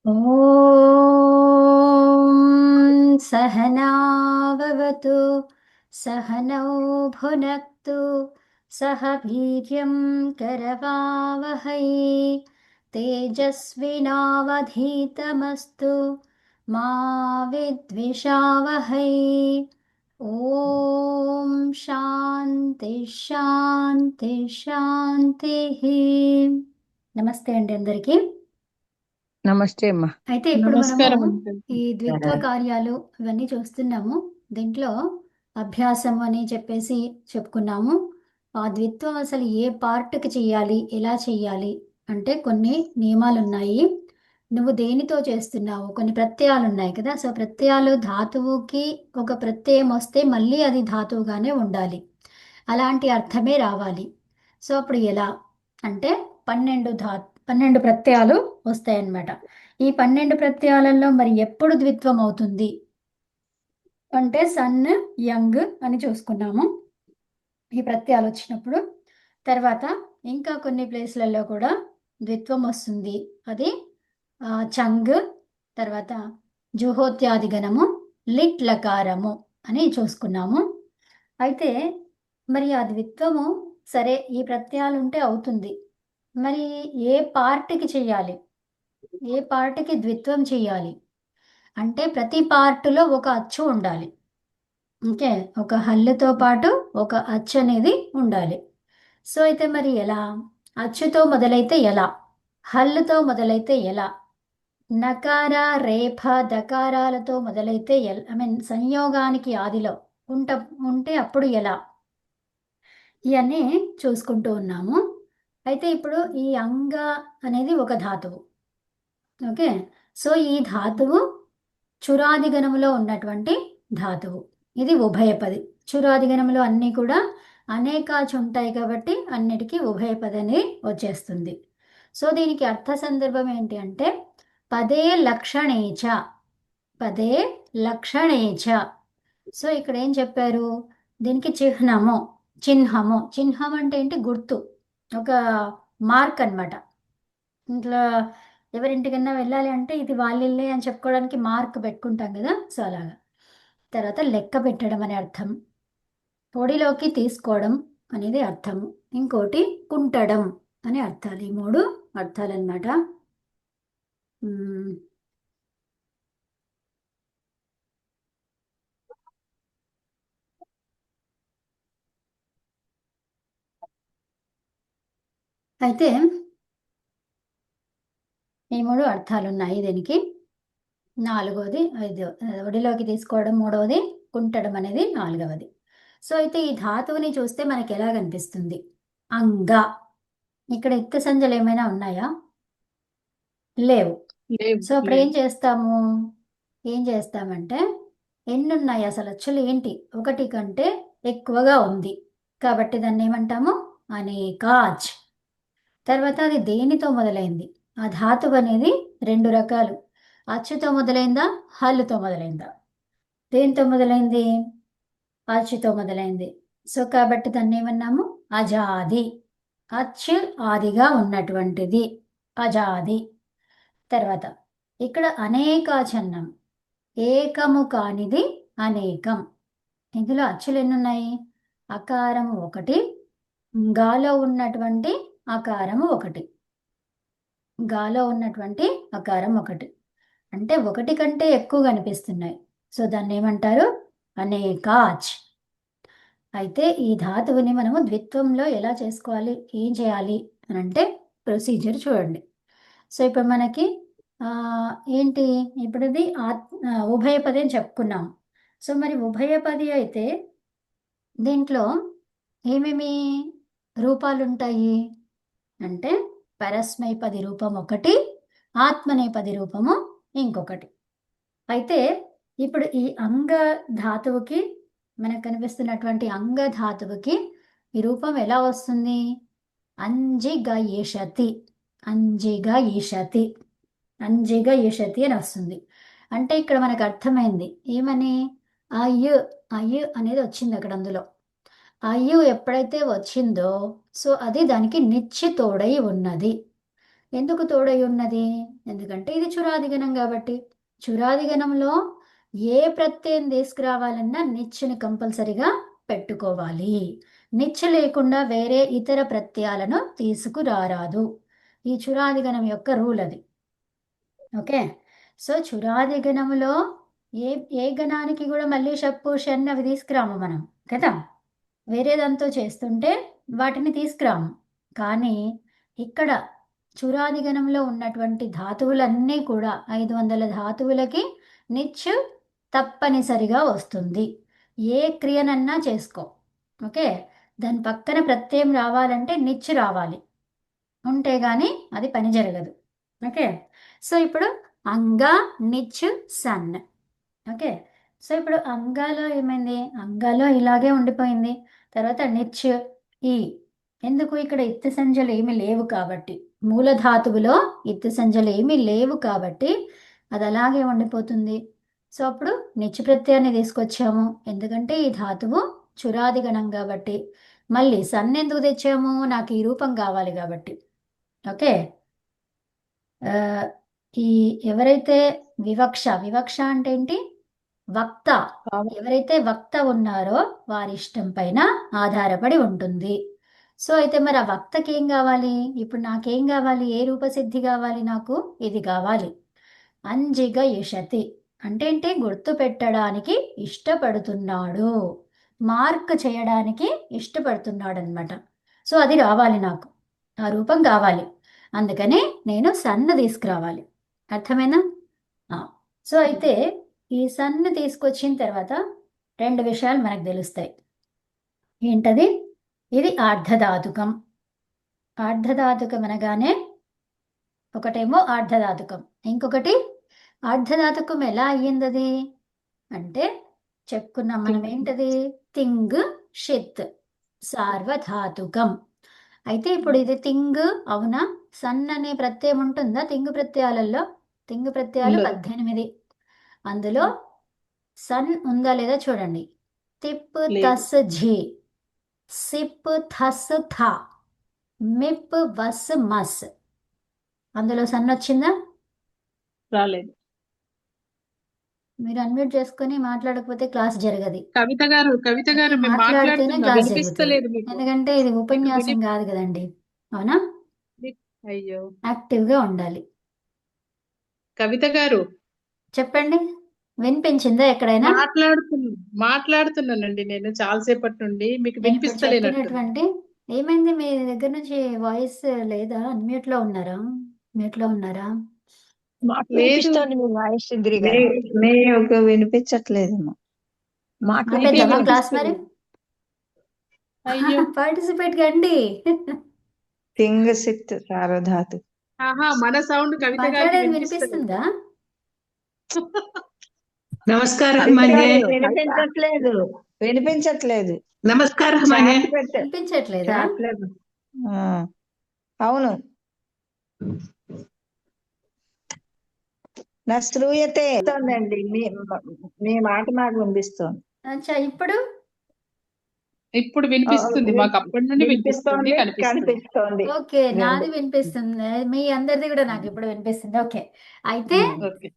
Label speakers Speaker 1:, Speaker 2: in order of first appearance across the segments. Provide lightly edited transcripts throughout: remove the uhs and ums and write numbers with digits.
Speaker 1: ॐ सहनाववतु सहनौ भुनक्तु सह वीर्यं करवावहै तेजस्विनावधीतमस्तु मा विद्विषावहै ॐ శాంతి శాంతి శాంతిః. నమస్తే అండి అందరికీ.
Speaker 2: నమస్తే అమ్మా.
Speaker 1: అయితే ఇప్పుడు మనము
Speaker 3: నమస్కారం అండి.
Speaker 1: ఈ ద్విత్వ కార్యాలు ఇవన్నీ చూస్తున్నాము. దీంట్లో అభ్యాసం అని చెప్పేసి చెప్పుకున్నాము. ఆ ద్విత్వం అసలు ఏ పార్ట్కి చెయ్యాలి, ఎలా చెయ్యాలి అంటే కొన్ని నియమాలు ఉన్నాయి. నువ్వు దేనితో చేస్తున్నావు, కొన్ని ప్రత్యయాలు ఉన్నాయి కదా. సో ప్రత్యయాలు ధాతువుకి ఒక ప్రత్యయం వస్తే మళ్ళీ అది ధాతువుగానే ఉండాలి, అలాంటి అర్థమే రావాలి. సో అప్పుడు ఎలా అంటే 12 ప్రత్యయాలు వస్తాయన్నమాట. ఈ 12 ప్రత్యయాలలో మరి ఎప్పుడు ద్విత్వం అవుతుంది అంటే సన్, యంగ్ అని చూసుకున్నాము ఈ ప్రత్యయాలు వచ్చినప్పుడు. తర్వాత ఇంకా కొన్ని ప్లేస్లలో కూడా ద్విత్వం వస్తుంది. అది చంగ్, తర్వాత జుహోత్యాది గణము, లిట్ లకారము అని చూసుకున్నాము. అయితే మరి ఆ ద్విత్వము సరే ఈ ప్రత్యయాలు ఉంటే అవుతుంది, మరి ఏ పార్ట్కి చెయ్యాలి, ఏ పార్ట్కి ద్విత్వం చెయ్యాలి అంటే ప్రతి పార్టులో ఒక అచ్చు ఉండాలి. ఓకే, ఒక హల్లుతో పాటు ఒక అచ్చు అనేది ఉండాలి. సో అయితే మరి ఎలా, అచ్చుతో మొదలైతే ఎలా, హల్లుతో మొదలైతే ఎలా, నకార రేఫ దకారాలతో మొదలైతే సంయోగానికి ఆదిలో ఉంటే అప్పుడు ఎలా, ఇవన్నీ చూసుకుంటూ ఉన్నాము. అయితే ఇప్పుడు ఈ అంగ అనేది ఒక ధాతువు. ఓకే, సో ఈ ధాతువు చురాదిగణములో ఉన్నటువంటి ధాతువు. ఇది ఉభయపది. చురాదిగణములో అన్నీ కూడా అనేకాచు ఉంటాయి కాబట్టి అన్నిటికీ ఉభయపది అనేది వచ్చేస్తుంది. సో దీనికి అర్థ సందర్భం ఏంటి అంటే పదే లక్షణేచ, పదే లక్షణేచ. సో ఇక్కడ ఏం చెప్పారు, దీనికి చిహ్నము, చిహ్నం అంటే ఏంటి, గుర్తు, ఒక మార్క్ అన్నమాట. ఇంట్లో ఎవరింటికన్నా వెళ్ళాలి అంటే ఇది వాళ్ళిల్లే అని చెప్పుకోవడానికి మార్క్ పెట్టుకుంటాం కదా, సో అలాగా. తర్వాత లెక్క పెట్టడం అనే అర్థం, పొడిలోకి తీసుకోవడం అనేది అర్థము, ఇంకోటి కుంటడం అనే అర్థాలు. ఈ 3 అర్థాలు అన్నమాట. అయితే ఈ 3 అర్థాలు ఉన్నాయి దీనికి. నాలుగవది ఇది ఒడిలోకి తీసుకోవడం మూడవది, కుంటడం అనేది నాలుగవది. సో అయితే ఈ ధాతువుని చూస్తే మనకి ఎలా కనిపిస్తుంది, అంగ. ఇక్కడ ఎత్తు సంజలు ఏమైనా ఉన్నాయా, లేవు.
Speaker 3: లేవు,
Speaker 1: సో అప్పుడు
Speaker 3: లేవు.
Speaker 1: ఏం చేస్తామంటే ఎన్ని ఉన్నాయి అసలు అచ్చులు ఏంటి, ఒకటి కంటే ఎక్కువగా ఉంది కాబట్టి దాన్ని ఏమంటాము, అనేకాచ్. తర్వాత అది దేనితో మొదలైంది, ఆ ధాతువు అనేది 2 రకాలు, అచ్చుతో మొదలైందా హల్లుతో మొదలైందా. దేనితో మొదలైంది, అచ్చుతో మొదలైంది. సో కాబట్టి దాన్ని ఏమన్నాము, అజాది. అచ్చు ఆదిగా ఉన్నటువంటిది అజాది. తర్వాత ఇక్కడ అనేకాచన్నం, ఏకము కానిది అనేకం. ఇందులో అచ్చులు ఎన్ని ఉన్నాయి, అకారము ఒకటి, గాలో ఉన్నటువంటి అకారము ఒకటి, గాలో ఉన్నటువంటి అకారం ఒకటి, అంటే ఒకటి కంటే ఎక్కువ కనిపిస్తున్నాయి. సో దాన్ని ఏమంటారు, అనేకాచ్. అయితే ఈ ధాతువుని మనము ద్విత్వంలో ఎలా చేసుకోవాలి, ఏం చేయాలి అని అంటే ప్రొసీజర్ చూడండి. సో ఇప్పుడు మనకి ఏంటి, ఇప్పుడు ఇది ఉభయపది అని చెప్పుకున్నాం. సో మరి ఉభయపది అయితే దీంట్లో ఏమేమి రూపాలు ఉంటాయి అంటే పరస్మైపది రూపం ఒకటి, ఆత్మనేపది రూపము ఇంకొకటి. అయితే ఇప్పుడు ఈ అంగ ధాతువుకి, మనకు కనిపిస్తున్నటువంటి అంగ ధాతువుకి ఈ రూపం ఎలా వస్తుంది, అంజిగా ఈషతి, అంజిగా ఈషతి, అంజిగా ఈషతి అని వస్తుంది. అంటే ఇక్కడ మనకు అర్థమైంది ఏమని, అయ్యు, అయ్యు అనేది వచ్చింది అక్కడ. అందులో అయ్యు ఎప్పుడైతే వచ్చిందో సో అది దానికి నిచ్చి తోడై ఉన్నది. ఎందుకు తోడై ఉన్నది? ఎందుకంటే ఇది చురాదిగణం కాబట్టి. చురాదిగణంలో ఏ ప్రత్యయం తీసుకురావాలన్నా నిచ్చెని కంపల్సరిగా పెట్టుకోవాలి. నిచ్చె లేకుండా వేరే ఇతర ప్రత్యయాలను తీసుకురారాదు. ఈ చురాదిగణం యొక్క రూల్ అది. ఓకే. సో చురాదిగణములో ఏ ఏ గణానికి కూడా మళ్ళీ షప్పు షన్ అవి తీసుకురాము మనం కదా. వేరే దాంతో చేస్తుంటే వాటిని తీసుకురాము. కానీ ఇక్కడ చురాదిగణంలో ఉన్నటువంటి ధాతువులన్నీ కూడా 500 ధాతువులకి నిచ్చు తప్పనిసరిగా వస్తుంది. ఏ క్రియనన్నా చేసుకో. ఓకే. దాని పక్కన ప్రత్యయం రావాలంటే నిచ్చు రావాలి. ఉంటే గాని అది పని జరగదు. ఓకే. సో ఇప్పుడు అంగా నిచ్చు సన్. ఓకే. సో ఇప్పుడు అంగాలో ఏమైంది? అంగాలో ఇలాగే ఉండిపోయింది. తర్వాత నిచ్ ఈ. ఎందుకు? ఇక్కడ ఇత్తు సంజ్ఞలు ఏమి లేవు కాబట్టి, మూలధాతువులో ఇత్తు సంజ్ఞలు ఏమీ లేవు కాబట్టి అది అలాగే ఉండిపోతుంది. సో అప్పుడు నిచ్చు ప్రత్యయాన్ని తీసుకొచ్చాము, ఎందుకంటే ఈ ధాతువు చురాది గణం కాబట్టి. మళ్ళీ సన్ ఎందుకు తెచ్చాము? నాకు ఈ రూపం కావాలి కాబట్టి. ఓకే. ఆ, ఈ ఎవరైతే వివక్ష, వివక్ష అంటే ఏంటి? వక్త. ఎవరైతే వక్త ఉన్నారో వారి ఇష్టం పైన ఆధారపడి ఉంటుంది. సో అయితే మరి ఆ వక్తకి ఏం కావాలి? ఇప్పుడు నాకేం కావాలి? ఏ రూపసిద్ధి కావాలి? నాకు ఇది కావాలి. అంజిగ ఇషతి అంటే ఏంటి? గుర్తు పెట్టడానికి ఇష్టపడుతున్నాడు, మార్క్ చేయడానికి ఇష్టపడుతున్నాడు అనమాట. సో అది రావాలి నాకు, ఆ రూపం కావాలి. అందుకని నేను సన్ను తీసుకురావాలి. అర్థమైనా? ఆ. సో అయితే ఈ సన్ను తీసుకొచ్చిన తర్వాత రెండు విషయాలు మనకు తెలుస్తాయి. ఏంటది? ఇది ఆర్ధధాతుకం. ఆర్ధధాతుకం అనగానే ఒకటేమో ఆర్ధధాతుకం, ఇంకొకటి ఆర్ధధాతుకం ఎలా అయ్యింది అది అంటే చెప్పుకున్నాం మనం. ఏంటది? తింగ్ షిత్ సార్వధాతుకం. అయితే ఇప్పుడు ఇది తింగ్ అవునా? సన్ అనే ప్రత్యయం ఉంటుందా తింగు ప్రత్యయాలలో? తింగు ప్రత్యయాలు 18. అందులో సన్ ఉందా లేదా చూడండి. తిప్ తస్ ఝి, సిప్ థస్ థ, మిప్ వస్ మస్. అందులో సన్ వచ్చిందా?
Speaker 3: రాలేదు.
Speaker 1: మీరు అన్మ్యూట్ చేసుకొని మాట్లాడకపోతే క్లాస్ జరగదు.
Speaker 3: కవిత గారు
Speaker 1: మీరు
Speaker 3: మేము
Speaker 1: మాట్లాడితేనే
Speaker 3: మాట్లాడుతున్నా,
Speaker 1: క్లాస్ జరుగుతుంది.
Speaker 3: వినిపిస్తలేదు మీకు.
Speaker 1: ఎందుకంటే ఇది ఉపన్యాసం కాదు కదండి. అవునా?
Speaker 3: అయ్యో
Speaker 1: యాక్టివ్గా ఉండాలి.
Speaker 3: కవిత గారు
Speaker 1: చెప్పండి, వినిపించిందా ఎక్కడైనా?
Speaker 3: మాట్లాడుతున్నానండి నేను చాలాసేపటి నుండి, మీకు
Speaker 1: నేను ఇప్పుడు
Speaker 3: వినిపిస్తలేనట్టు.
Speaker 1: చెప్పినటువంటి ఏమైంది? మీ దగ్గర నుంచి వాయిస్ లేదా? అన్మ్యూట్ లో ఉన్నారా? మ్యూట్ లో ఉన్నారా?
Speaker 2: మాకు
Speaker 3: లేదు.
Speaker 2: వినిపిస్తోంది మీ వాయిస్ సుందరి గారు.
Speaker 4: మీకు వినిపించట్లేదేమో.
Speaker 2: మాకు
Speaker 1: ఆపేద్దామా క్లాస్ మరి?
Speaker 3: అయ్యో
Speaker 1: పార్టిసిపేట్ కండి.
Speaker 4: తింగ్ సిత్ సారధాతు.
Speaker 3: ఆహా, మన సౌండ్ కవిత గారికి
Speaker 1: మాట్లాడేది
Speaker 3: వినిపిస్తలేదు.
Speaker 1: వినిపిస్తుందా?
Speaker 5: నమస్కారం
Speaker 2: కవిత
Speaker 5: మాన్య.
Speaker 2: గారు,
Speaker 4: వినిపించట్లేదు. వినిపించట్లేదు.
Speaker 5: నమస్కారం మాన్య.
Speaker 4: చాట్ పెట్ట
Speaker 1: వినిపించట్లేదా?
Speaker 4: చాట్లేదు. ఆ, అవును. నా శ్రూయతే ఉందండి. మీ మాట నాకు వినిపిస్తోంది.
Speaker 1: అచ్చా, ఇప్పుడు
Speaker 3: ఇప్పుడు వినిపిస్తుంది, మాకు అప్పటి నుండి వినిపిస్తుంది, కనిపిస్తుంది.
Speaker 4: కనిపిస్తోంది.
Speaker 1: ఓకే,
Speaker 4: రెండు.
Speaker 1: నాది వినిపిస్తుంది, మీ అందరిది కూడా నాకు ఇప్పుడు వినిపిస్తుంది. ఓకే. అయితే
Speaker 3: ఓకే.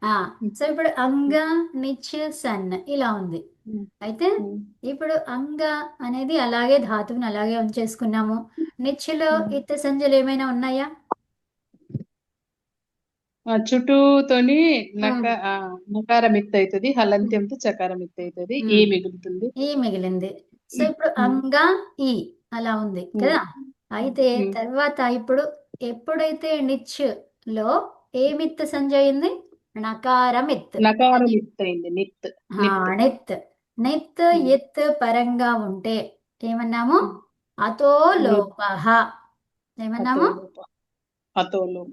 Speaker 1: ఆ సో ఇప్పుడు అంగ నిచ్ సన్ ఇలా ఉంది. అయితే ఇప్పుడు అంగ అనేది అలాగే ధాతువుని అలాగే ఉంచేసుకున్నాము. నిచ్చులో ఇత్త సంజ్ఞలు ఏమైనా ఉన్నాయా?
Speaker 3: చుట్టూతోని నకారం ఎత్తు అవుతుంది, హలంత్యంతో చకారం ఎత్తు అవుతుంది, ఏ మిగులుతుంది?
Speaker 1: ఈ మిగిలింది. సో ఇప్పుడు అంగ ఈ అలా ఉంది కదా. అయితే తర్వాత ఇప్పుడు ఎప్పుడైతే నిచ్ లో ఏ మిత్ సంజ్ఞ అయింది? నకారం ఎత్.
Speaker 3: నకారం ఎత్తు అయింది, నిత్.
Speaker 1: నిత్. నిత్ ఎత్ పరంగా ఉంటే ఏమన్నాము? అతో లోపః. ఏమన్నాము?
Speaker 3: అతో లోప.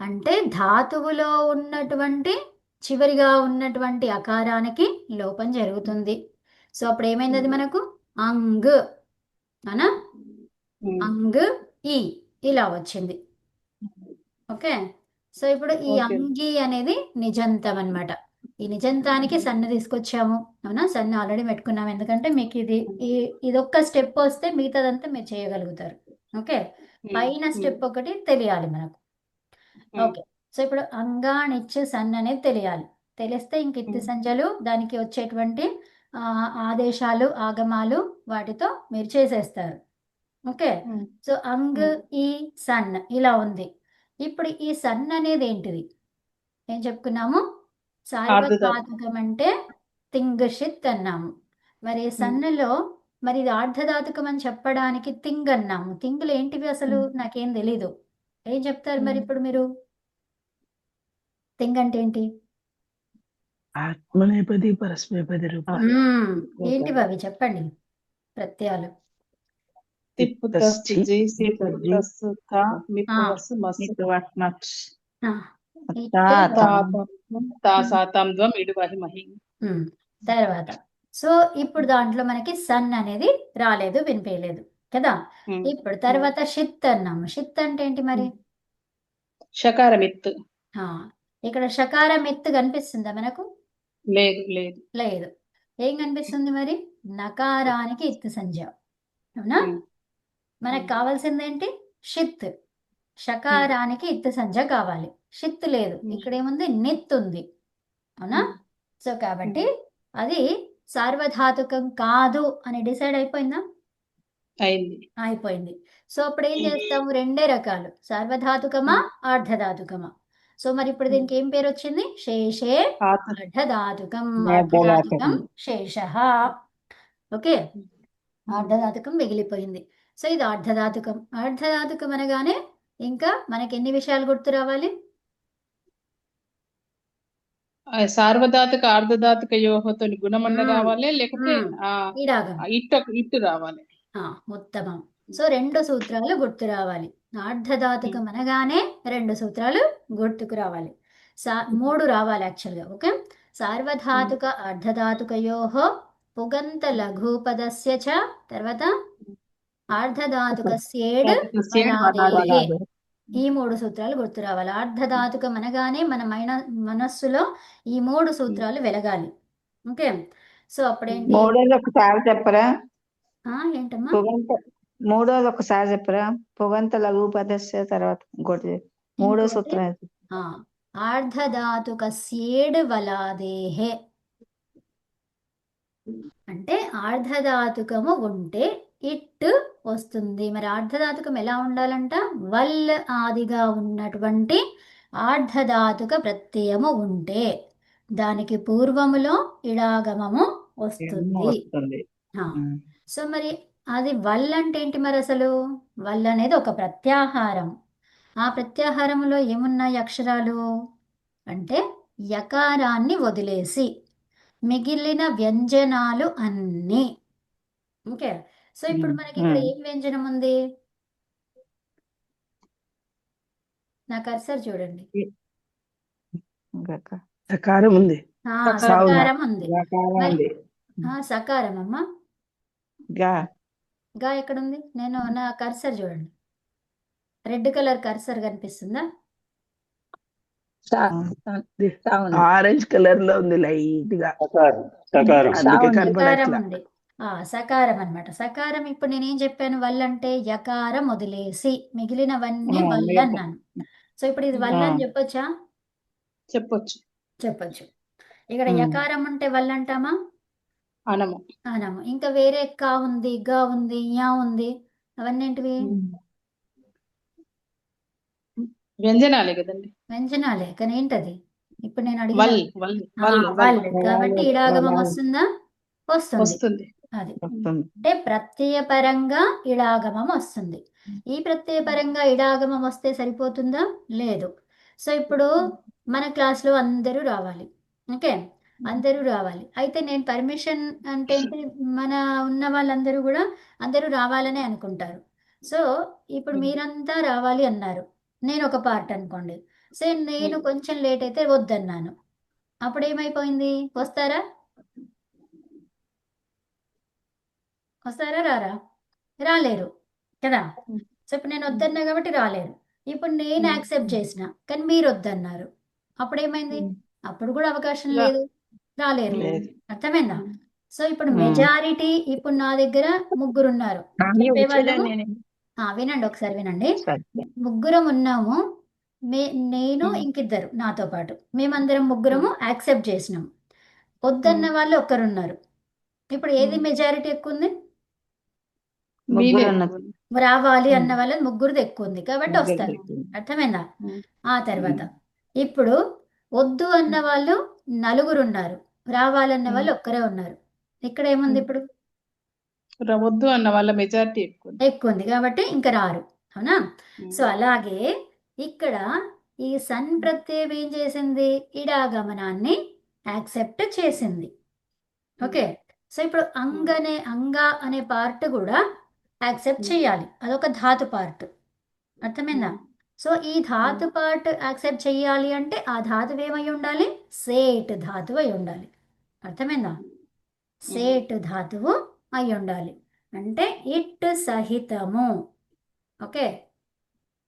Speaker 1: అంటే ధాతువులో ఉన్నటువంటి చివరిగా ఉన్నటువంటి అకారానికి లోపం జరుగుతుంది. సో అప్పుడు ఏమైంది? అది మనకు అంగ్ అనా, అంగ్ ఈ ఇలా వచ్చింది. ఓకే. సో ఇప్పుడు ఈ అంగి అనేది నిజంతం అన్నమాట. ఈ నిజంతానికి సన్ను తీసుకొచ్చాము. అవునా? సన్ను ఆల్రెడీ పెట్టుకున్నాము, ఎందుకంటే మీకు ఇదొక్క స్టెప్ వస్తే మిగతాదంతా మీరు చేయగలుగుతారు. ఓకే. పైన స్టెప్ ఒకటి తెలియాలి మనకు. ఓకే. సో ఇప్పుడు అంగానిచ్చు సన్ అనేది తెలియాలి. తెలిస్తే ఇంక ఇత్తి సంజలు దానికి వచ్చేటువంటి ఆదేశాలు ఆగమాలు వాటితో మీరు చేసేస్తారు. ఓకే. సో అంగ్ ఈ సన్ ఇలా ఉంది. ఇప్పుడు ఈ సన్ అనేది ఏంటిది ఏం చెప్పుకున్నాము? సార్వధాతుకం అంటే తింగ్ షిత్ అన్నాము. మరి సన్నులో మరి ఇది ఆర్ధధాతుకం అని చెప్పడానికి తింగ్ అన్నాము. తింగులు ఏంటివి అసలు నాకేం తెలీదు. ఏం చెప్తారు మరి ఇప్పుడు మీరు? తింగ్ అంటే ఏంటి?
Speaker 5: ఆత్మనేపది పరస్మైపది రూప
Speaker 1: ఏంటివి అవి చెప్పండి ప్రత్యయాలు.
Speaker 3: తిప్పు తస్సు జీ సిప్పు తస్సు తా మిప్పు వస్సు మస్సు
Speaker 4: మీకు వస్మత్
Speaker 1: ఆ,
Speaker 4: తా
Speaker 1: ఇట్టే
Speaker 3: తాపం తా సాతం ద్వం ఇడు వహి మహి.
Speaker 1: తర్వాత సో ఇప్పుడు దాంట్లో మనకి సన్ అనేది రాలేదు, వినిపించలేదు కదా. ఇప్పుడు తర్వాత షిత్ అన్నాము. షిత్ అంటే ఏంటి మరి?
Speaker 3: షకారమిత్.
Speaker 1: ఆ, ఇక్కడ షకారం ఎత్తు కనిపిస్తుందా మనకు?
Speaker 3: లేదు లేదు.
Speaker 1: లేదు. ఏం కనిపిస్తుంది మరి? నకారానికి ఎత్తు సంజ్ఞ. అవునా? మనకు కావాల్సింది ఏంటి? షిత్. షకారానికి ఎత్తు సంజ్ఞ కావాలి. షిత్ లేదు. ఇక్కడ ఏముంది? నిత్ ఉంది. అవునా? సో కాబట్టి అది సార్వధాతుకం కాదు అని డిసైడ్ అయిపోయిందా?
Speaker 3: అయింది.
Speaker 1: అయిపోయింది. సో అప్పుడు ఏం చేస్తాము? రెండే రకాలు, సార్వధాతుకమా ఆర్ధధాతుకమా. సో మరి ఇప్పుడు దీనికి ఏం పేరు వచ్చింది? శేషే అర్ధధాతుకం. అర్ధధాతుకం శేషః. ఓకే. అర్ధధాతుకం మిగిలిపోయింది. సో ఇది అర్ధధాతుకం. అర్ధధాతుకం అనగానే ఇంకా మనకి ఎన్ని విషయాలు గుర్తు రావాలి?
Speaker 3: సార్వధాతుక ఆర్ధధాతుక యోహతో గుణమన్న రావాలి, లేకపోతే
Speaker 1: ఇడాగం
Speaker 3: ఇట్టు రావాలి.
Speaker 1: ఉత్తమం. సో 2 సూత్రాలు గుర్తు రావాలి. అర్ధధాతుకం అనగానే 2 సూత్రాలు గుర్తుకు రావాలి. 3 రావాలి యాక్చువల్గా. ఓకే. సార్వధాతుక అర్ధధాతుకయోః పుగంత లఘూపదస్య చ తర్వాత ఆర్ధధాతుకస్యేడ్ వనాదేః. ఈ 3 సూత్రాలు గుర్తు రావాలి. అర్ధధాతుకం అనగానే మన మనస్సులో ఈ 3 సూత్రాలు వెలగాలి. ఓకే. సో అప్పుడేంటి?
Speaker 4: మూడోది ఒకసారి చెప్పరా?
Speaker 1: ఏంటమ్మా?
Speaker 4: మూడోది ఒకసారి చెప్పరా? పుగంత లఘుపదస్య తర్వాత ఇంకోటి మూడో సూత్రం.
Speaker 1: ఆర్ధధాతుకస్యేడ్ వలాదేః అంటే ఆర్ధధాతుకము ఉంటే ఇట్ వస్తుంది. మరి ఆర్ధధాతుకం ఎలా ఉండాలంట? వల్ ఆదిగా ఉన్నటువంటి ఆర్ధధాతుక ప్రత్యయము ఉంటే దానికి పూర్వములో ఇడాగమము వస్తుంది. సో మరి అది వల్ అంటే ఏంటి మరి అసలు? వల్ అనేది ఒక ప్రత్యాహారం. ఆ ప్రత్యాహారంలో ఏమున్నాయి అక్షరాలు అంటే యకారాన్ని వదిలేసి మిగిలిన వ్యంజనాలు అన్నీ. ఓకే. సో ఇప్పుడు మనకి ఇక్కడ ఏం వ్యంజనం ఉంది? నా కర్సర్ చూడండి.
Speaker 5: సకారం ఉంది.
Speaker 1: సకారం ఉంది. సకారం అమ్మా. గా ఎక్కడ ఉంది? నేను నా కర్సర్ చూడండి. రెడ్ కలర్ కర్సర్ కనిపిస్తుందా?
Speaker 5: ఆరెంజ్ కలర్ లో ఉంది లైట్ గా.
Speaker 1: సకారం ఉంది. సకారం అన్నమాట. సకారం ఇప్పుడు నేనేం చెప్పాను? వల్ అంటే యకారం వదిలేసి మిగిలినవన్నీ వల్ అన్నాను. సో ఇప్పుడు ఇది వల్ అని చెప్పొచ్చా? చెప్పొచ్చు. ఇక్కడ యకారం ఉంటే వల్ అంటామా?
Speaker 3: అనము.
Speaker 1: ఇంకా వేరే కా ఉంది, గా ఉంది, యా ఉంది, అవన్నీ ఏంటివి?
Speaker 3: వ్యంజనాలే కదండి.
Speaker 1: వ్యంజనాలే. కానీ ఏంటది? ఇప్పుడు నేను అడిగాను కాబట్టి ఇడాగమం వస్తుందా? వస్తుంది. అది అంటే ప్రత్యయపరంగా ఇడాగమం వస్తుంది. ఈ ప్రత్యయపరంగా ఇడాగమం వస్తే సరిపోతుందా? లేదు. సో ఇప్పుడు మన క్లాస్లో అందరూ రావాలి. ఓకే. అందరూ రావాలి. అయితే నేను పర్మిషన్ అంటే మన ఉన్న వాళ్ళందరూ కూడా అందరూ రావాలనే అనుకుంటారు. సో ఇప్పుడు మీరంతా రావాలి అన్నారు. నేను ఒక పార్ట్ అనుకోండి. సో నేను కొంచెం లేట్ అయితే వద్దన్నాను. అప్పుడు ఏమైపోయింది? వస్తారా రారా? రాలేరు కదా. సో ఇప్పుడు నేను వద్దన్నా కాబట్టి రాలేరు. ఇప్పుడు నేను యాక్సెప్ట్ చేసిన కానీ మీరు వద్దన్నారు. అప్పుడు ఏమైంది? అప్పుడు కూడా అవకాశం లేదు, రాలేరు. అర్థమైందా? సో ఇప్పుడు మెజారిటీ ఇప్పుడు నా దగ్గర 3 ఉన్నారు. చెప్పేవాళ్ళము వినండి ఒకసారి వినండి.
Speaker 2: సత్యం.
Speaker 1: ముగ్గురం ఉన్నాము. నేను
Speaker 3: ఉమ్,
Speaker 1: ఇంకిద్దరు నాతో పాటు మేమందరం ముగ్గురము యాక్సెప్ట్ చేసినాం. వద్దన్న
Speaker 3: ఉమ్,
Speaker 1: వాళ్ళు ఒక్కరున్నారు. ఇప్పుడు ఏది
Speaker 3: ఉమ్.
Speaker 1: మెజారిటీ ఎక్కువ ఉంది?
Speaker 3: మీదే
Speaker 4: ముగ్గురు అన్నది.
Speaker 1: రావాలి అన్న
Speaker 2: ఉమ్.
Speaker 1: వాళ్ళది ముగ్గురిది ఎక్కువ ఉంది కాబట్టి
Speaker 2: ముగ్గురు
Speaker 1: వస్తారు.
Speaker 2: చెప్పింది.
Speaker 1: అర్థమైందా?
Speaker 3: ఉమ్,
Speaker 1: ఆ తర్వాత ఇప్పుడు వద్దు అన్న వాళ్ళు నలుగురు ఉన్నారు, రావాలన్న
Speaker 3: ఉమ్.
Speaker 1: వాళ్ళు ఒక్కరే ఉన్నారు. ఇక్కడ ఏముంది ఇప్పుడు?
Speaker 3: వద్దు అన్న వాళ్ళ మెజారిటీ ఎక్కువ.
Speaker 1: ఎక్కువ ఉంది కాబట్టి ఇంకా రారు. అవునా? సో అలాగే ఇక్కడ ఈ సన్ ప్రత్యయం ఏం చేసింది? ఇడాగమనాన్ని యాక్సెప్ట్ చేసింది. ఓకే. సో ఇప్పుడు అంగ అనే పార్ట్ కూడా యాక్సెప్ట్ చేయాలి. అదొక ధాతు పార్ట్. అర్థమైందా? సో ఈ ధాతు పార్ట్ యాక్సెప్ట్ చేయాలి అంటే ఆ ధాతువు ఏమై ఉండాలి? సేట్ ధాతువు అయి ఉండాలి. అర్థమైందా? సేట్ ధాతువు అయి ఉండాలి. అంటే ఇట్ సహితము. ఓకే.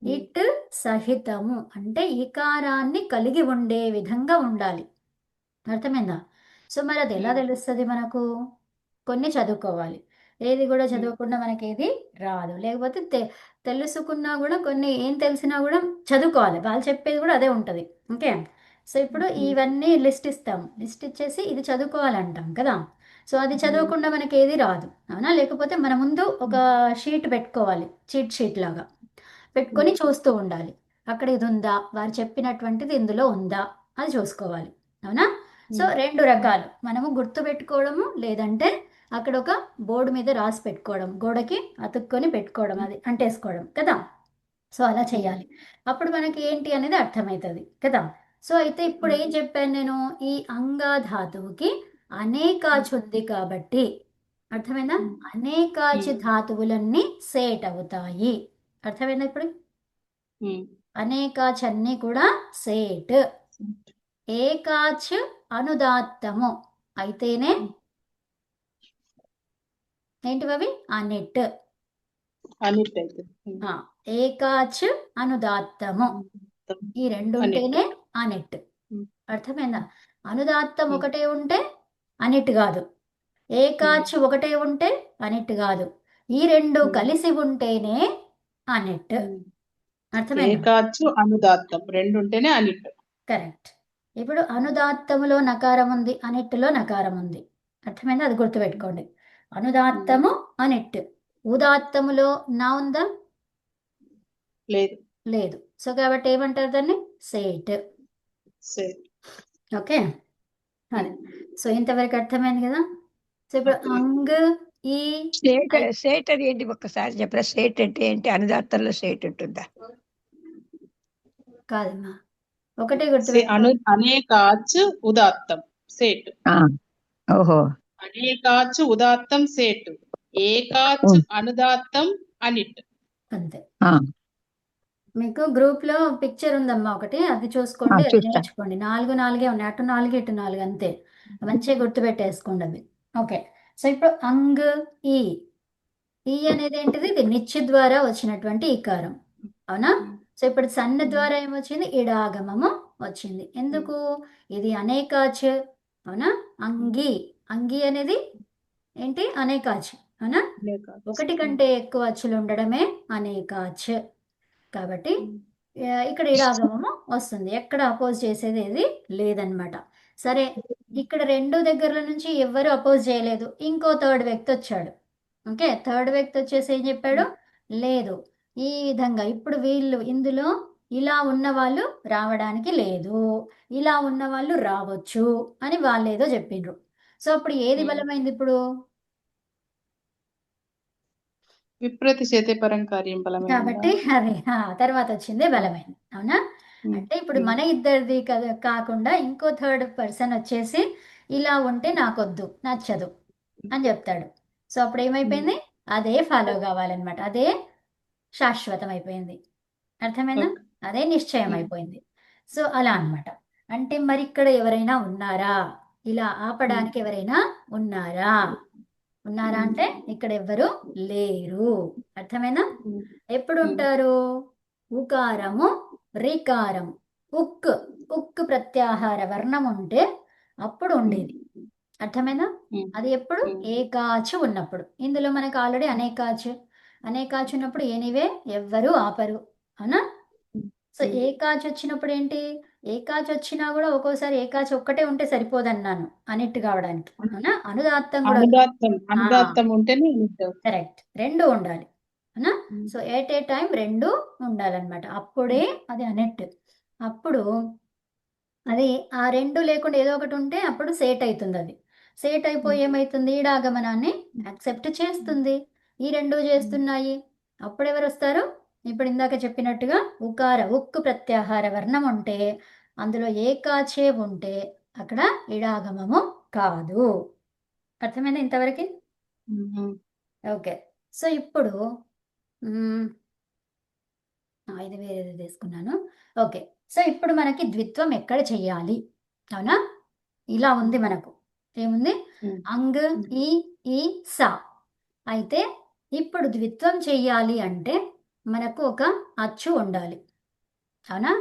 Speaker 1: ఇట్ సహితము అంటే ఇకారాన్ని కలిగి ఉండే విధంగా ఉండాలి. అర్థమైందా? సో మరి అది ఎలా తెలుస్తుంది మనకు? కొన్ని చదువుకోవాలి. ఏది కూడా చదవకుండా మనకి ఏది రాదు. లేకపోతే తెలుసుకున్నా కూడా కొన్ని ఏం తెలిసినా కూడా చదువుకోవాలి. వాళ్ళు చెప్పేది కూడా అదే ఉంటుంది. ఓకే. సో ఇప్పుడు ఇవన్నీ లిస్ట్ ఇస్తాం. లిస్ట్ ఇచ్చేసి ఇది చదువుకోవాలంటాం కదా. సో అది చదవకుండా మనకి ఏది రాదు. అవునా? లేకపోతే మన ముందు ఒక షీట్ పెట్టుకోవాలి, చీట్ షీట్ లాగా పెట్టుకొని చూస్తూ ఉండాలి. అక్కడ ఇది ఉందా, వారు చెప్పినటువంటిది ఇందులో ఉందా అది చూసుకోవాలి. అవునా? సో రెండు రకాలు, మనము గుర్తు పెట్టుకోవడము, లేదంటే అక్కడ ఒక బోర్డు మీద రాసి పెట్టుకోవడం, గోడకి అతుక్కొని పెట్టుకోవడం, అది అంటేసుకోవడం కదా. సో అలా చేయాలి. అప్పుడు మనకి ఏంటి అనేది అర్థమవుతుంది కదా. సో అయితే ఇప్పుడు ఏం చెప్పాను నేను? ఈ అంగా ధాతువుకి అనేకాచి ఉంది కాబట్టి, అర్థమైందా? అనేకాచి ధాతువులన్నీ సేట్ అవుతాయి. అర్థమైందా ఇప్పుడు? అనేకాచి అన్నీ కూడా సేట్. ఏకాచ్ అనుదాత్తము అయితేనే ఏంటివి? అనిట్.
Speaker 3: అనిట్ అయితే
Speaker 1: ఏకాచ్ అనుదాత్తము ఈ రెండు ఉంటేనే అనిట్. అర్థమైందా? అనుదాత్తం ఒకటే ఉంటే అనిట్ కాదు, ఏకాచ్ ఒకటే ఉంటే అనిట్ కాదు, ఈ రెండు కలిసి ఉంటేనే అనిట్. అర్థమైందా?
Speaker 3: ఏకాచు అనుదాత్తం రెండు ఉంటేనే అనిట్.
Speaker 1: కరెక్ట్. ఇప్పుడు అనుదాత్తములో నకారం ఉంది, అనిట్లో నకారం ఉంది. అర్థమైందా? అది గుర్తుపెట్టుకోండి. అనుదాత్తము అనిట్. ఉదాత్తములో నా ఉందా?
Speaker 3: లేదు.
Speaker 1: లేదు. సో కాబట్టి ఏమంటారు దాన్ని? సేట్. ఓకే. అదే. సో ఇంతవరకు అర్థమైంది కదా. సో ఇప్పుడు అంగ్ ఈ
Speaker 2: సేట్ అది ఏంటి ఒక్కసారి చెప్పరా? సేట్ అంటే ఏంటి? అనుదాత్తంలో సేట్ ఉంటుందా?
Speaker 1: కాదమ్మా, ఒకటే గుర్తుపెట్టుకో.
Speaker 3: అనేకాచు ఉదాత్తం సేట్.
Speaker 2: ఓహో.
Speaker 3: అనేకాచు ఉదాత్తం సేట్, ఏకాచు అనుదాత్తం అనిట్.
Speaker 1: అంతే. మీకు గ్రూప్ లో పిక్చర్ ఉందమ్మా ఒకటి, అది చూసుకోండి, అది
Speaker 2: చూస్తా.
Speaker 1: నేర్చుకోండి. 4 4 ఉన్నాయి, అటు 4 ఇటు 4 అంతే. మంచిగా గుర్తుపెట్టేసుకోండి అవి. ఓకే. సో ఇప్పుడు అంగ్ ఈ అనేది ఏంటిది? ఇది నిత్య ద్వారా వచ్చినటువంటి ఈకారం. అవునా? సో ఇప్పుడు సన్న ద్వారా ఏమొచ్చింది? ఇడాగమము వచ్చింది. ఎందుకు? ఇది అనేకాచ్. అవునా? అంగి అనేది ఏంటి? అనేకాచ్. అవునా? ఒకటి కంటే ఎక్కువ అచ్చులు ఉండడమే అనేకాచ్. కాబట్టి ఇక్కడ ఇడాగమము వస్తుంది. ఎక్కడ అపోజ్ చేసేది ఏది లేదనమాట. సరే, ఇక్కడ రెండు దగ్గరల నుంచి ఎవ్వరు అపోజ్ చేయలేదు. ఇంకో థర్డ్ వ్యక్తి వచ్చాడు. ఓకే. థర్డ్ వ్యక్తి వచ్చేసి ఏం చెప్పాడు? లేదు, ఈ విధంగా ఇప్పుడు వీళ్ళు ఇందులో ఇలా ఉన్న వాళ్ళు రావడానికి లేదు, ఇలా ఉన్న వాళ్ళు రావచ్చు అని వాళ్ళేదో చెప్పిండ్రు. సో అప్పుడు ఏది బలమైంది ఇప్పుడు?
Speaker 3: విప్రతిశేతే పరం కార్యం బలమైందా?
Speaker 1: కాబట్టి అదే తర్వాత వచ్చిందే బలమైంది. అవునా? అంటే ఇప్పుడు మన ఇద్దరిది కదా కాకుండా ఇంకో థర్డ్ పర్సన్ వచ్చేసి ఇలా ఉంటే నాకొద్దు, నచ్చదు అని చెప్తాడు. సో అప్పుడు ఏమైపోయింది? అదే ఫాలో కావాలన్నమాట. అదే శాశ్వతం అయిపోయింది. అర్థమైందా? అదే నిశ్చయం అయిపోయింది. సో అలా అన్నమాట. అంటే మరి ఇక్కడ ఎవరైనా ఉన్నారా? ఇలా ఆపడానికి ఎవరైనా ఉన్నారా? ఉన్నారా అంటే ఇక్కడ ఎవ్వరు లేరు. అర్థమైనా? ఎప్పుడు ఉంటారు? ఉకారము రికారం ఉక్ ప్రత్యాహార వర్ణం ఉంటే అప్పుడు ఉండేది. అర్థమైనా? అది ఎప్పుడు? ఏకాచు ఉన్నప్పుడు. ఇందులో మనకు ఆల్రెడీ అనేకాచు. అనేకాచ్ ఉన్నప్పుడు ఏనివే ఎవ్వరు ఆపరు అవునా. సో ఏకాచ్ వచ్చినప్పుడు ఏంటి, ఏకాచ్ వచ్చినా కూడా ఒక్కోసారి ఏకాచ్ ఒక్కటే ఉంటే సరిపోదన్నాను అనిట్టు కావడానికి అవునా. అనుదాత్తం కూడా
Speaker 3: అనుదాత్తం ఉంటేనే అనిట్ అవుతుంది.
Speaker 1: కరెక్ట్, రెండు ఉండాలి అవునా. సో ఎట్ ఏ టైం రెండు ఉండాలన్నమాట, అప్పుడే అది అనెట్. అప్పుడు అది ఆ రెండు లేకుండా ఏదో ఒకటి ఉంటే అప్పుడు సేట్ అవుతుంది. అది సేట్ అయిపోయి ఏమవుతుంది, ఈడాగమనాన్ని యాక్సెప్ట్ చేస్తుంది. ఈ రెండు చేస్తున్నాయి, అప్పుడు ఎవరు వస్తారు, ఇప్పుడు ఇందాక చెప్పినట్టుగా ఉకార ఉక్కు ప్రత్యాహార వర్ణం ఉంటే అందులో ఏకాచే ఉంటే అక్కడ ఇడాగమము కాదు. అర్థమైందా ఇంతవరకు? ఓకే. సో ఇప్పుడు ఇది వేరేది తీసుకున్నాను. ఓకే. సో ఇప్పుడు మనకి ద్విత్వం ఎక్కడ చెయ్యాలి అవునా. ఇలా ఉంది మనకు, ఏముంది, అంగ్ ఈ ఈ సా. అయితే ఇప్పుడు ద్విత్వం చెయ్యాలి అంటే మనకు ఒక అచ్చు ఉండాలి అవునా.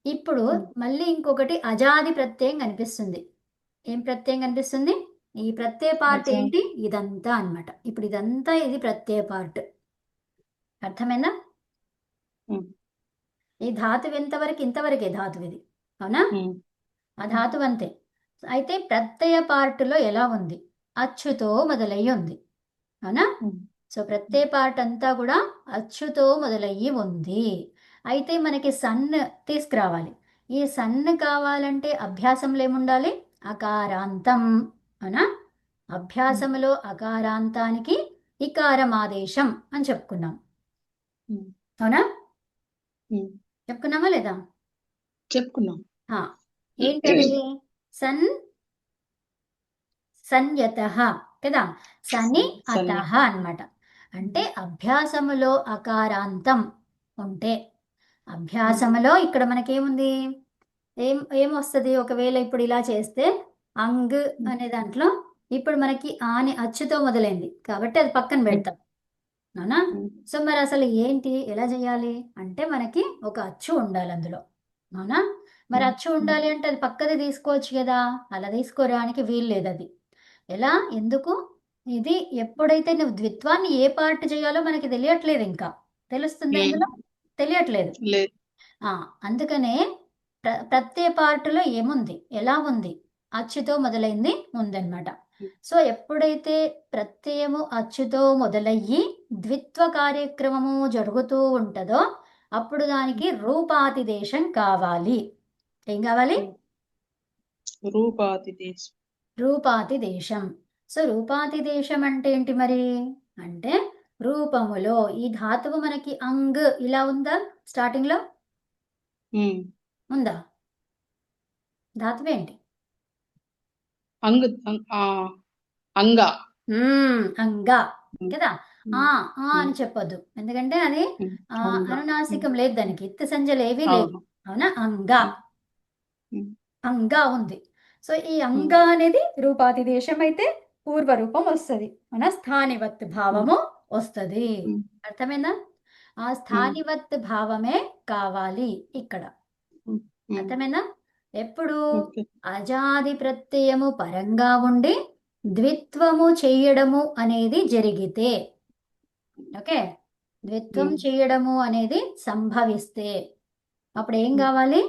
Speaker 1: ఇప్పుడు మళ్ళీ ఇంకొకటి అజాది ప్రత్యయం కనిపిస్తుంది. ఏం ప్రత్యయం కనిపిస్తుంది, ఈ ప్రత్యయ పార్ట్ ఏంటి, ఇదంతా అన్నమాట. ఇప్పుడు ఇదంతా ఇది ప్రత్యయ పార్ట్. అర్థమైందా? ఈ ధాతువు ఎంతవరకు, ఇంతవరకే ధాతువు ఇది అవునా. ఆ ధాతువు అంతే. అయితే ప్రత్యయ పార్టులో ఎలా ఉంది, అచ్చుతో మొదలయ్యి ఉంది అవునా. సో ప్రత్యయ పార్ట్ అంతా కూడా అచ్చుతో మొదలయ్యి ఉంది. అయితే మనకి సన్ తీసుకురావాలి. ఈ సన్ కావాలంటే అభ్యాసంలో ఏముండాలి, అకారాంతం అవునా. అభ్యాసములో అకారాంతానికి ఇకారమాదేశం అని చెప్పుకున్నాం అవునా. చెప్పుకున్నామా లేదా?
Speaker 3: చెప్పుకున్నాం.
Speaker 1: ఏంటది, సన్ సన్యతః కదా, సని అతః అన్నమాట. అంటే అభ్యాసములో అకారాంతం ఉంటే, అభ్యాసములో ఇక్కడ మనకేముంది, ఏమొస్తుంది, ఒకవేళ ఇప్పుడు ఇలా చేస్తే అంగ్ అనే దాంట్లో ఇప్పుడు మనకి ఆని అచ్చుతో మొదలైంది కాబట్టి అది పక్కన పెడతాం అవునా. సో మరి అసలు ఏంటి, ఎలా చేయాలి అంటే మనకి ఒక అచ్చు ఉండాలి అందులో అవునా. మరి అచ్చు ఉండాలి అంటే అది పక్కది తీసుకోవచ్చు కదా, అలా తీసుకోవడానికి వీలు లేదు. అది ఎలా, ఎందుకు, ఇది ఎప్పుడైతే నువ్వు ద్విత్వాన్ని ఏ పార్ట్ చేయాలో మనకి తెలియట్లేదు, ఇంకా తెలుస్తుంది ఇందులో తెలియట్లేదు. అందుకనే ప్రత్యయ పార్టులో ఏముంది, ఎలా ఉంది, అచ్చుతో మొదలైంది ఉందన్నమాట. సో ఎప్పుడైతే ప్రత్యయము అచ్చుతో మొదలయ్యి ద్విత్వ కార్యక్రమము జరుగుతూ ఉంటుందో అప్పుడు దానికి రూపాతిదేశం కావాలి. ఏం కావాలి, రూపాతిదేశం. సో రూపాతిదేశం అంటే ఏంటి మరి, అంటే రూపములో ఈ ధాతువు మనకి అంగ్ ఇలా ఉందా, స్టార్టింగ్ లో ఉందా, ధాతువు ఏంటి,
Speaker 3: అంగా
Speaker 1: అంగా కదా. ఆ అని చెప్పొద్దు, ఎందుకంటే అది అనునాసికం లేదు, దానికి ఇత్తు సంజలు ఏవీ లేవు అవునా. అంగా అంగా ఉంది. సో ఈ అంగా అనేది రూపాతిదేశం అయితే పూర్వరూపం వస్తుంది మన స్థానివత్ భావము వస్తుంది. అర్థమైందా? ఆ స్థానివత్ భావమే కావాలి ఇక్కడ. అర్థమైందా? ఎప్పుడు అజాది ప్రత్యయము పరంగా ఉండి ద్విత్వము చెయ్యడము అనేది జరిగితే, ఓకే, ద్విత్వం చెయ్యడము అనేది సంభవిస్తే అప్పుడు ఏం కావాలి,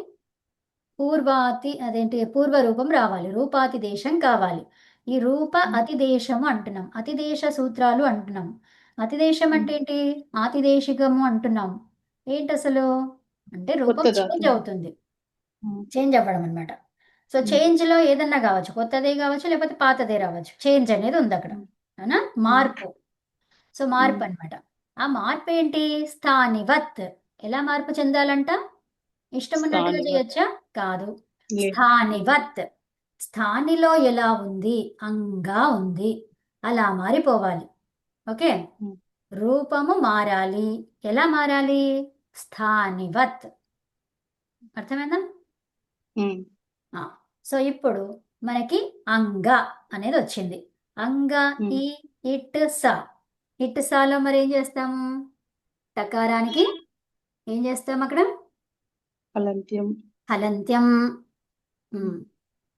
Speaker 1: పూర్వరూపం రావాలి, రూపాతిదేశం కావాలి. ఈ రూప అతిదేశము అంటున్నాం, అతిదేశ సూత్రాలు అంటున్నాం. అతిదేశం అంటే ఏంటి, ఆతిదేశికము అంటున్నాం. ఏంటి అసలు అంటే రూపం చేంజ్ అవుతుంది, చేంజ్ అవ్వడం అనమాట. సో చేంజ్ లో ఏదన్నా కావచ్చు, కొత్తదే కావచ్చు లేకపోతే పాతదే రావచ్చు, చేంజ్ అనేది ఉంది అక్కడ అవునా, మార్పు. సో మార్పు అనమాట. ఆ మార్పు ఏంటి, స్థానివత్. ఎలా మార్పు చెందాలంట, ఇష్టం ఉన్నట్టుగా చేయొచ్చా, కాదు, స్థానివత్. స్థానిలో ఎలా ఉంది, అంగా ఉంది, అలా మారిపోవాలి. ఓకే, రూపము మారాలి, ఎలా మారాలి, స్థానివత్. అర్థమైందా? సో ఇప్పుడు మనకి అంగ అనేది వచ్చింది. అంగ ఈ ఇట్ సా. ఇట్ సాలో మరి ఏం చేస్తాము, టకారానికి ఏం చేస్తాం అక్కడ, హలంత్యం.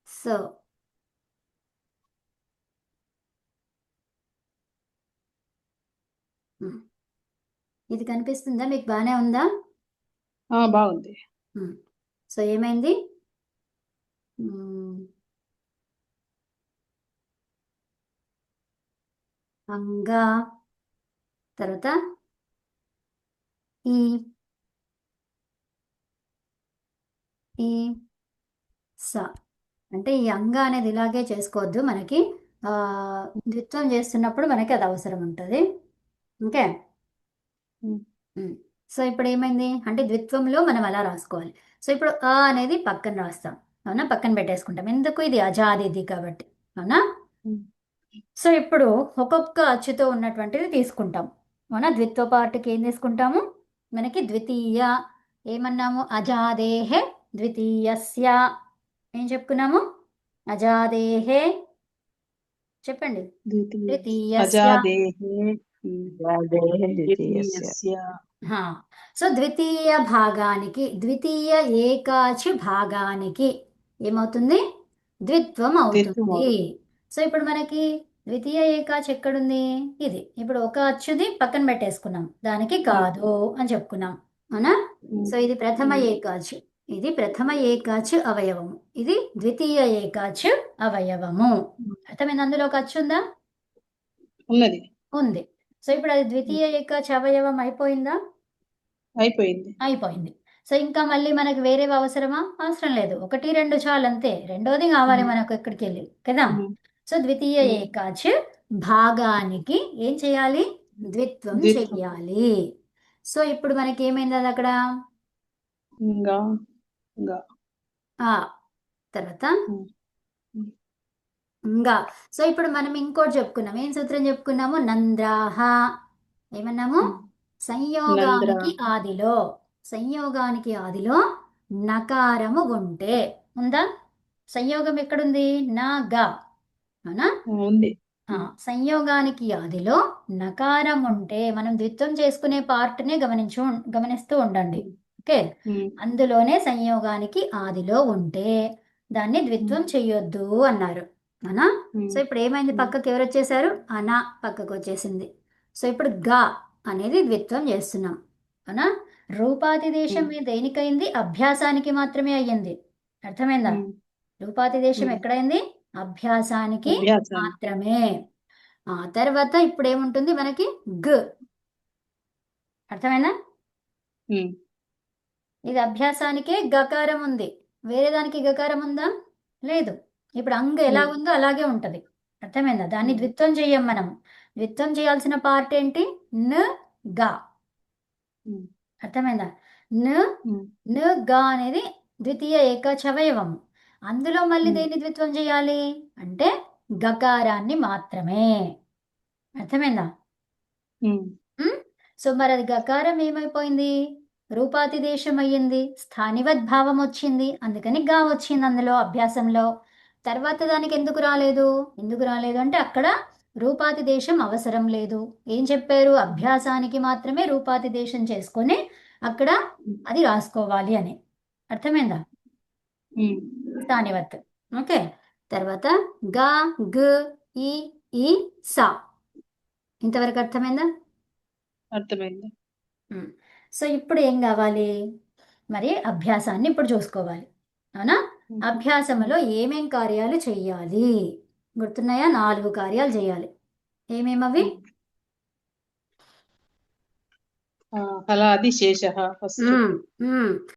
Speaker 1: సో ఇది కనిపిస్తుందా మీకు? బాగానే ఉందా?
Speaker 3: బాగుంది.
Speaker 1: ఉమ్. సో ఏమైంది? ఉమ్, అంగా, తర్వాత ఈ ఈ స. అంటే ఈ అంగా అనేది ఇలాగే చేసుకోవద్దు, మనకి ఆ ద్విత్వం చేస్తున్నప్పుడు మనకి అది అవసరం ఉంటుంది. ఓకే.
Speaker 3: ఉమ్.
Speaker 1: ఉమ్. సో ఇప్పుడు ఏమైంది అంటే ద్విత్వంలో మనం అలా రాసుకోవాలి. సో ఇప్పుడు ఆ అనేది పక్కన రాస్తాం, అవునా? పక్కన పెట్టేసుకుంటాం, ఎందుకు? ఇది అజాదిది కాబట్టి, అవునా?
Speaker 3: ఉమ్.
Speaker 1: సో ఇప్పుడు ఒక్కొక్క అచ్చుతో ఉన్నటువంటిది తీసుకుంటాం, అవునా? ద్విత్వ పార్ట్కి ఏం తీసుకుంటాము? మనకి ద్వితీయ ఏమన్నాము? అజాదేహే ద్వితీయస్య. ఏం చెప్పుకున్నాము? అజాదేహే, చెప్పండి. ద్వితీయస్య.
Speaker 3: అజాదేహే
Speaker 4: అజాదేహే ద్వితీయస్య.
Speaker 3: ద్వితీయస్య.
Speaker 1: హా. సో ద్వితీయ భాగానికి, ద్వితీయ ఏకాచి భాగానికి ఏమవుతుంది? ద్విత్వం
Speaker 3: ద్విత్వం
Speaker 1: అవుతుంది.
Speaker 3: అవుతుంది.
Speaker 1: సో ఇప్పుడు మనకి ద్వితీయ ఏకాచి ఎక్కడుంది? ఇది. ఇప్పుడు ఒక అచ్చుది పక్కన పెట్టేసుకున్నాం, దానికి కాదు అని చెప్పుకున్నాం, అవునా? సో ఇది ప్రథమ ఏకాచి, ఇది ప్రథమ ఏకాచి అవయవము, ఇది ద్వితీయ ఏకాచి అవయవము. అర్థమైంది? అందులో ఒక అచ్చు ఉందా?
Speaker 3: ఉన్నది.
Speaker 1: ఉంది. సో ఇప్పుడు అది ద్వితీయ ఏకాచి అవయవం అయిపోయిందా?
Speaker 3: అయిపోయింది.
Speaker 1: అయిపోయింది. సో ఇంకా మళ్ళీ మనకు వేరేవి అవసరమా? అవసరం లేదు, ఒకటి రెండు చాలు అంతే. రెండోది కావాలి మనకు ఎక్కడికి వెళ్ళి, కదా? సో ద్వితీయ ఏకాచ్ భాగానికి ఏం చేయాలి? ద్విత్వం
Speaker 3: ద్విత్వం.
Speaker 1: చెయ్యాలి. సో ఇప్పుడు మనకి ఏమైంది అది అక్కడ?
Speaker 3: ఇంకా ఇంకా
Speaker 1: ఆ తర్వాత ఇంకా. సో ఇప్పుడు మనం ఇంకోటి చెప్పుకున్నాం, ఏం సూత్రం చెప్పుకున్నాము? నంద్రాహ. ఏమన్నాము? సంయోగానికి ఆదిలో, సంయోగానికి ఆదిలో నకారము ఉంటే, ఉందా? సంయోగం ఎక్కడుంది? నా గా, అవునా?
Speaker 3: ఉంది.
Speaker 1: సంయోగానికి ఆదిలో నకారం ఉంటే మనం ద్విత్వం చేసుకునే పార్ట్నే గమనిస్తూ ఉండండి. ఓకే. అందులోనే సంయోగానికి ఆదిలో ఉంటే దాన్ని ద్విత్వం చెయ్యొద్దు అన్నారు, అవునా? సో ఇప్పుడు ఏమైంది? పక్కకి ఎవరు వచ్చేసారు? అనా పక్కకు వచ్చేసింది. సో ఇప్పుడు గా అనేది ద్విత్వం చేస్తున్నాం, అవునా? రూపాతిదేశం మీద దేనికైంది? అభ్యాసానికి మాత్రమే అయ్యింది. అర్థమైందా? రూపాతిదేశం ఎక్కడైంది? అభ్యాసానికి మాత్రమే. ఆ తర్వాత ఇప్పుడు ఏముంటుంది మనకి? గ్. అర్థమైనా? ఇది అభ్యాసానికే గకారం ఉంది, వేరే దానికి గకారం ఉందా? లేదు. ఇప్పుడు అంగ ఎలా ఉందో అలాగే ఉంటది. అర్థమైందా? దాన్ని ద్విత్వం చెయ్యం మనం. ద్విత్వం చేయాల్సిన పార్ట్ ఏంటి? న గా. అర్థమైందా? న గా అనేది ద్వితీయ ఏకచవయవం. అందులో మళ్ళీ దేన్ని ద్విత్వం చేయాలి అంటే గకారాన్ని మాత్రమే. అర్థమైందా? సో మరి అది గకారం ఏమైపోయింది? రూపాతిదేశం అయ్యింది, స్థానివద్భావం వచ్చింది, అందుకని గా వచ్చింది అందులో అభ్యాసంలో. తర్వాత దానికి ఎందుకు రాలేదు? ఎందుకు రాలేదు అంటే అక్కడ రూపాతిదేశం అవసరం లేదు. ఏం చెప్పారు? అభ్యాసానికి మాత్రమే రూపాతిదేశం చేసుకొని అక్కడ అది రాసుకోవాలి అని. అర్థమైందా? స్థానివత్. ఓకే. తర్వాత గా, గ్, ఈ సా. ఇంతవరకు అర్థమైందా?
Speaker 3: అర్థమైంది.
Speaker 1: సో ఇప్పుడు ఏం కావాలి? మరి అభ్యాసాన్ని ఇప్పుడు చూసుకోవాలి, అవునా? అభ్యాసములో ఏమేం కార్యాలు చెయ్యాలి గుర్తున్నాయా? 4 కార్యాలు చేయాలి. ఏమేమవి?
Speaker 3: హలాది శేష ఫస్ట్.